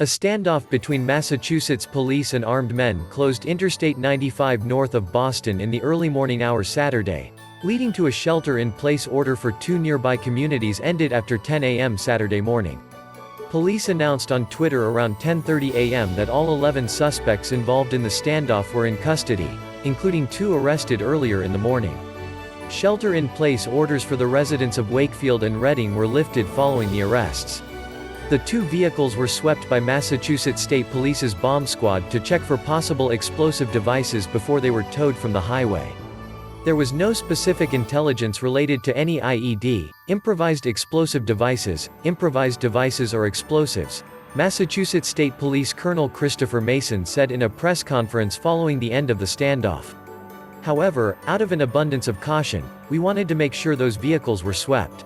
A standoff between Massachusetts police and armed men closed Interstate 95 north of Boston in the early morning hours Saturday, leading to a shelter-in-place order for two nearby communities ended after 10 a.m. Saturday morning. Police announced on Twitter around 10:30 a.m. that all 11 suspects involved in the standoff were in custody, including 2 arrested earlier in the morning. Shelter-in-place orders for the residents of Wakefield and Reading were lifted following the arrests. The 2 vehicles were swept by Massachusetts State Police's bomb squad to check for possible explosive devices before they were towed from the highway. There was no specific intelligence related to any IED, improvised explosive devices, improvised devices or explosives, Massachusetts State Police Colonel Christopher Mason said in a press conference following the end of the standoff. However, out of an abundance of caution, we wanted to make sure those vehicles were swept.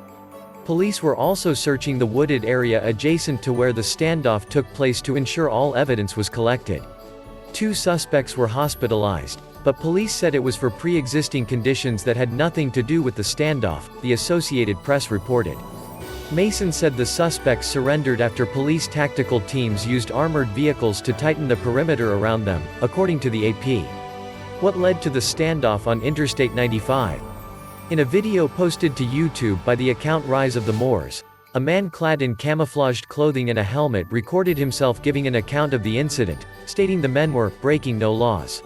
Police were also searching the wooded area adjacent to where the standoff took place to ensure all evidence was collected. 2 suspects were hospitalized, but police said it was for pre-existing conditions that had nothing to do with the standoff, the Associated Press reported. Mason said the suspects surrendered after police tactical teams used armored vehicles to tighten the perimeter around them, according to the AP. What led to the standoff on Interstate 95? In a video posted to YouTube by the account Rise of the Moors, a man clad in camouflaged clothing and a helmet recorded himself giving an account of the incident, stating the men were breaking no laws.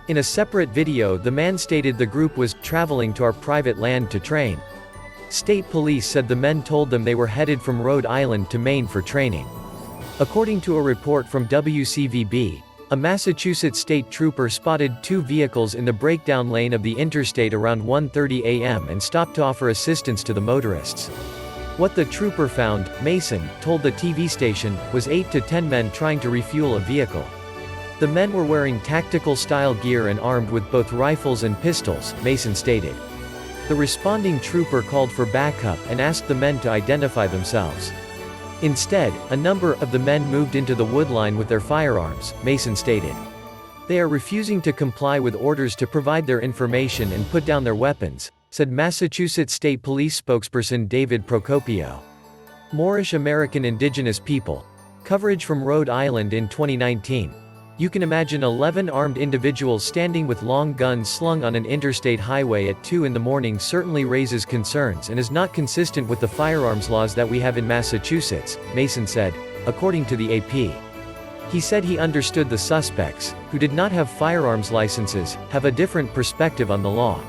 In a separate video, the man stated the group was traveling to our private land to train. State police said the men told them they were headed from Rhode Island to Maine for training. According to a report from WCVB, a Massachusetts state trooper spotted 2 vehicles in the breakdown lane of the interstate around 1:30 a.m. and stopped to offer assistance to the motorists. What the trooper found, Mason told the TV station, was 8 to 10 men trying to refuel a vehicle. The men were wearing tactical-style gear and armed with both rifles and pistols, Mason stated. The responding trooper called for backup and asked the men to identify themselves. Instead, a number of the men moved into the woodline with their firearms, Mason stated. They are refusing to comply with orders to provide their information and put down their weapons, said Massachusetts State Police spokesperson David Procopio. Moorish American Indigenous people. Coverage from Rhode Island in 2019. You can imagine 11 armed individuals standing with long guns slung on an interstate highway at 2 in the morning certainly raises concerns and is not consistent with the firearms laws that we have in Massachusetts, Mason said, according to the AP. He said he understood the suspects, who did not have firearms licenses, have a different perspective on the law.